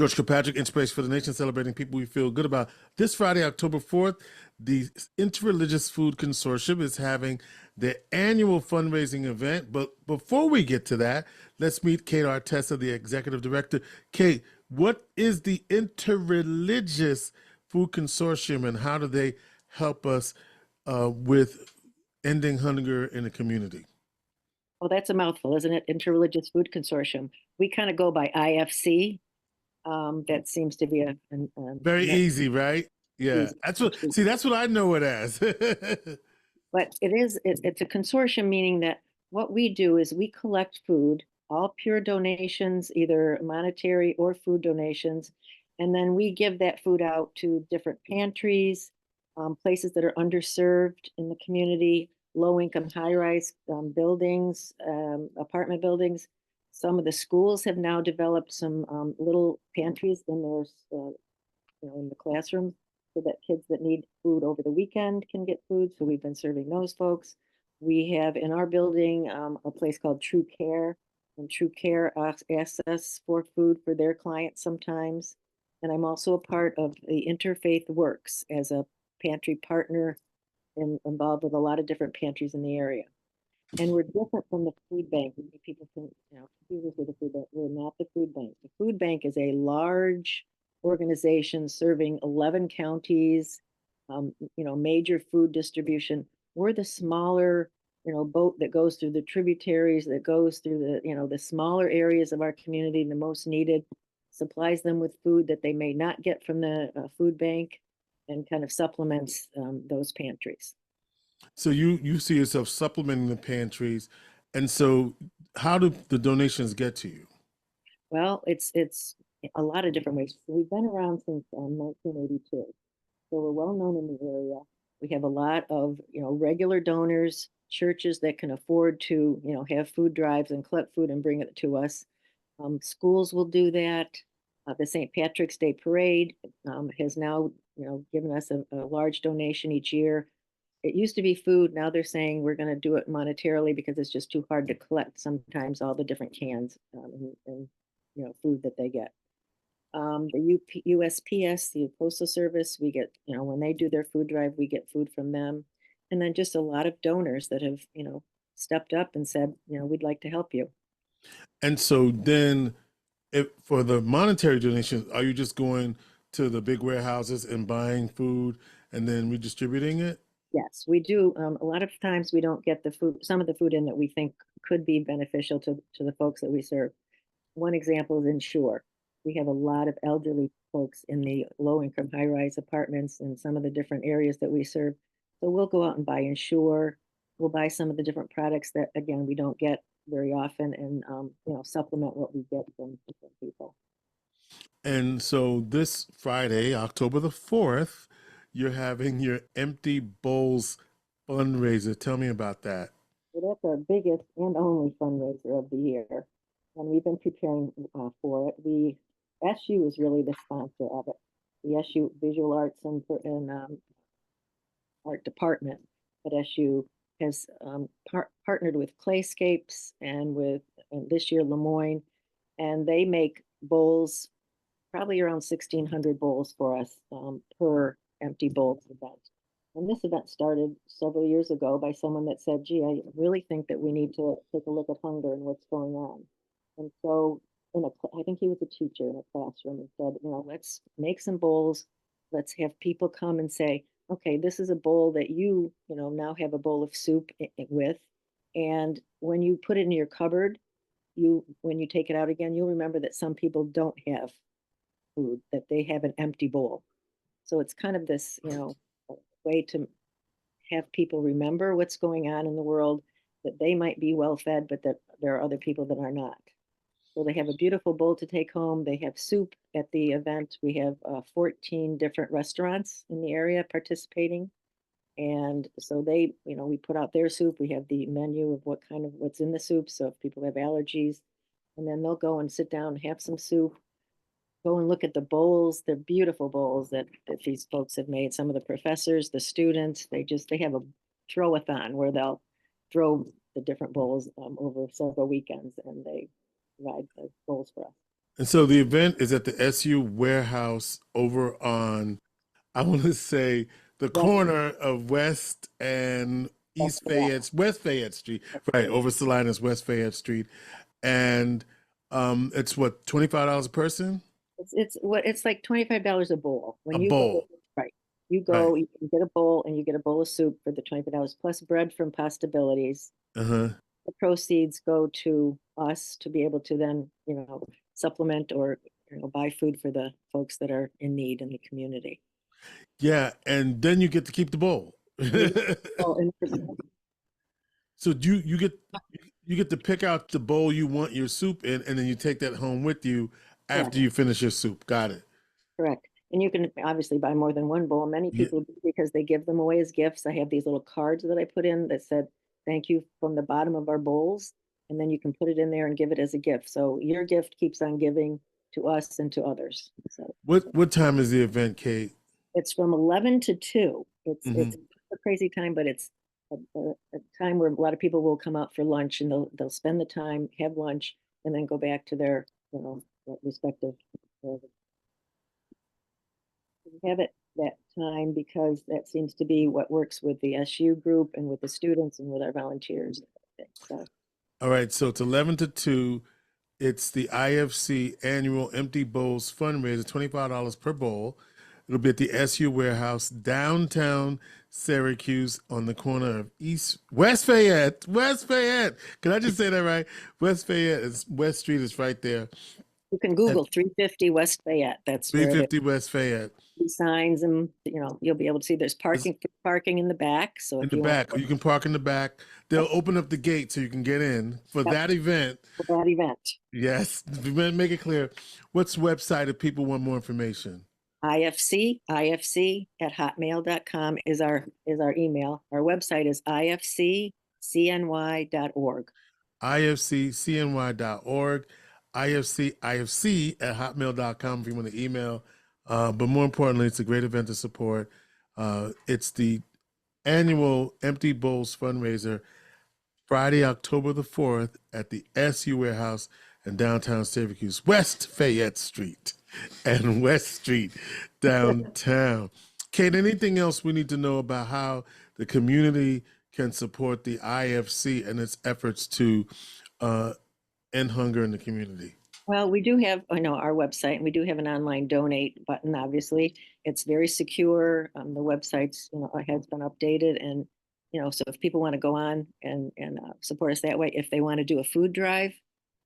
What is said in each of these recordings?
George Kilpatrick Inspiration for the Nation, celebrating people we feel good about. This Friday, October 4th, the Interreligious Food Consortium is having their annual fundraising event. But before we get to that, let's meet Kate Artessa, the Executive Director. Kate, what is the Interreligious Food Consortium and how do they help us with ending hunger in the community? Well, that's a mouthful, isn't it? Interreligious Food Consortium. We kind of go by IFC. That seems to be a very easy, right? Yeah, easy. That's what I know it as. But it's a consortium, meaning that what we do is we collect food, all pure donations, either monetary or food donations, and then we give that food out to different pantries, places that are underserved in the community, low-income, high-rise buildings, apartment buildings. Some of the schools have now developed some little pantries in their, in the classrooms, so that kids that need food over the weekend can get food. So we've been serving those folks. We have in our building a place called True Care, and True Care asks us for food for their clients sometimes. And I'm also a part of the Interfaith Works as a pantry partner and involved with a lot of different pantries in the area. And we're different from the food bank. People can, confuse us with the food bank. We're not the food bank. The food bank is a large organization serving 11 counties, major food distribution. We're the smaller, boat that goes through the tributaries, that goes through the smaller areas of our community, the most needed, supplies them with food that they may not get from the food bank, and kind of supplements those pantries. So you see yourself supplementing the pantries, and so how do the donations get to you? Well, it's a lot of different ways. We've been around since 1982, so we're well known in the area. We have a lot of regular donors, churches that can afford to have food drives and collect food and bring it to us. Schools will do that. The St. Patrick's Day Parade has now given us a large donation each year. It used to be food. Now they're saying we're going to do it monetarily because it's just too hard to collect sometimes all the different cans and food that they get. The USPS, the Postal Service, we get, when they do their food drive, we get food from them. And then just a lot of donors that have, stepped up and said, we'd like to help you. And so then for the monetary donations, are you just going to the big warehouses and buying food and then redistributing it? Yes, we do. A lot of times we don't get the food, some of the food in that we think could be beneficial to the folks that we serve. One example is Ensure. We have a lot of elderly folks in the low-income, high-rise apartments and some of the different areas that we serve. So we'll go out and buy Ensure. We'll buy some of the different products that, again, we don't get very often, and supplement what we get from different people. And so this Friday, October the 4th, you're having your Empty Bowls Fundraiser. Tell me about that. Well, that's our biggest and only fundraiser of the year, and we've been preparing for it. The SU is really the sponsor of it. The SU Visual Arts and Art Department at SU has partnered with Clayscapes and this year Lemoyne, and they make bowls, probably around 1,600 bowls for us per Empty Bowls event. And this event started several years ago by someone that said, gee, I really think that we need to take a look at hunger and what's going on. And so I think he was a teacher in a classroom and said, let's make some bowls. Let's have people come and say, okay, this is a bowl that you now have a bowl of soup with. And when you put it in your cupboard, when you take it out again, you'll remember that some people don't have food, that they have an empty bowl. So it's kind of this, way to have people remember what's going on in the world, that they might be well fed, but that there are other people that are not. So they have a beautiful bowl to take home. They have soup at the event. We have 14 different restaurants in the area participating. And so they, we put out their soup. We have the menu of what's in the soup. So if people have allergies, and then they'll go and sit down and have some soup, go and look at the bowls. They're beautiful bowls that these folks have made. Some of the professors, the students, they have a throw-a-thon where they'll throw the different bowls over several weekends, and they provide the bowls for us. And so the event is at the SU warehouse over on, I want to say, the West, corner of West and West East Fayette. Fayette, West Fayette Street, West right, Fayette. over Salinas, West Fayette Street. And it's what, $25 a person? It's like $25 a bowl. A When you go, bowl, right, you right. go, you can get a bowl and you get a bowl of soup for the $25 plus bread from Possibilities. Uh-huh. The proceeds go to us to be able to then, supplement or buy food for the folks that are in need in the community. Yeah, and then you get to keep the bowl. Oh, and So you get to pick out the bowl you want your soup in, and then you take that home with you after you finish your soup. Got it. correct. And you can obviously buy more than one bowl. Many Yeah, people do because they give them away as gifts. I have these little cards that I put in that said, thank you from the bottom of our bowls. And then you can put it in there and give it as a gift. So your gift keeps on giving to us and to others. So What time is the event, Kate? it's from 11 to 2. Hmm. It's a crazy time, but it's a time where a lot of people will come out for lunch and they'll spend the time, have lunch, and then go back to their respective have it that time because that seems to be what works with the SU group and with the students and with our volunteers. So All right, so it's 11 to 2. It's the IFC annual Empty Bowls fundraiser, $25 per bowl. It'll be at the SU warehouse downtown Syracuse on the corner of West Fayette. West Fayette. Can I just say that right? West Fayette is West Street is right there you can at Google 350 West Fayette. That's where the 350 West Fayette. signs and you'll be able to see there's It's parking in the back. So in if the you want back. You can park in the back. They'll open up the gate so you can get in for yep, that event. for that event, Yes, make it clear. What's the website if people want more information? IFC at hotmail.com is our email. Our website is ifccny.org. ifccny.org, ifc at hotmail.com if you want to email. But more importantly, it's a great event to support. It's the annual Empty Bowls fundraiser, Friday, October the 4th at the SU Warehouse in downtown Syracuse, West Fayette Street and West Street downtown. Kate, anything else we need to know about how the community can support the IFC and its efforts to end hunger in the community? Well, we do have, our website, and we do have an online donate button. Obviously, it's very secure. The website's, has been updated, and so if people want to go on and support us that way, if they want to do a food drive,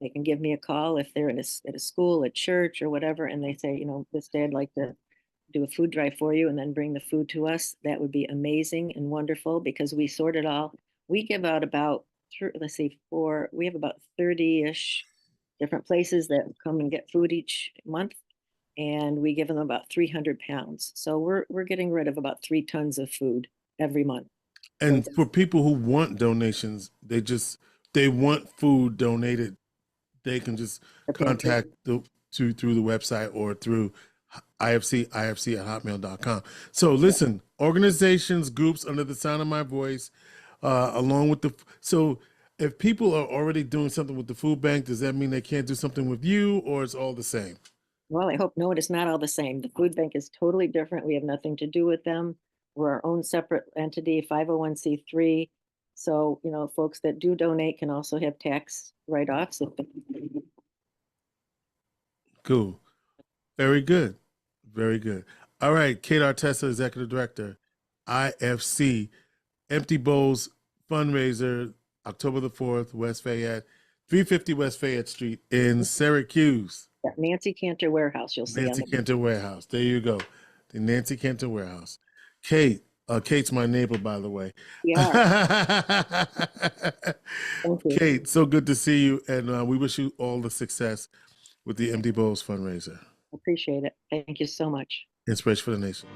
they can give me a call if they're at a school, at church, or whatever, and they say, this day I'd like to do a food drive for you, and then bring the food to us. That would be amazing and wonderful because we sort it all. We give out about we have about 30-ish different places that come and get food each month, and we give them about 300 pounds. So we're getting rid of about 3 tons of food every month. And for people who want donations, they want food donated, they can just contact through the website or through ifc at hotmail.com. So listen, organizations, groups under the sound of my voice, along with so if people are already doing something with the food bank, does that mean they can't do something with you, or it's all the same? Well, I hope no, it is not all the same. The food bank is totally different. We have nothing to do with them. We're our own separate entity, 501c3. So, folks that do donate can also have tax write-offs. Cool. Very good. Very good. All right. Kate Artessa, Executive Director, IFC, Empty Bowls fundraiser, October the 4th, West Fayette, 350 West Fayette Street in Syracuse. Nancy Cantor Warehouse, you'll see. Nancy Cantor Warehouse. There you go. The Nancy Cantor Warehouse. Kate, Kate's my neighbor, by the way. Yeah. Thank you. Kate, so good to see you, and we wish you all the success with the Empty Bowls fundraiser. Appreciate it. Thank you so much. Inspiration for the Nation.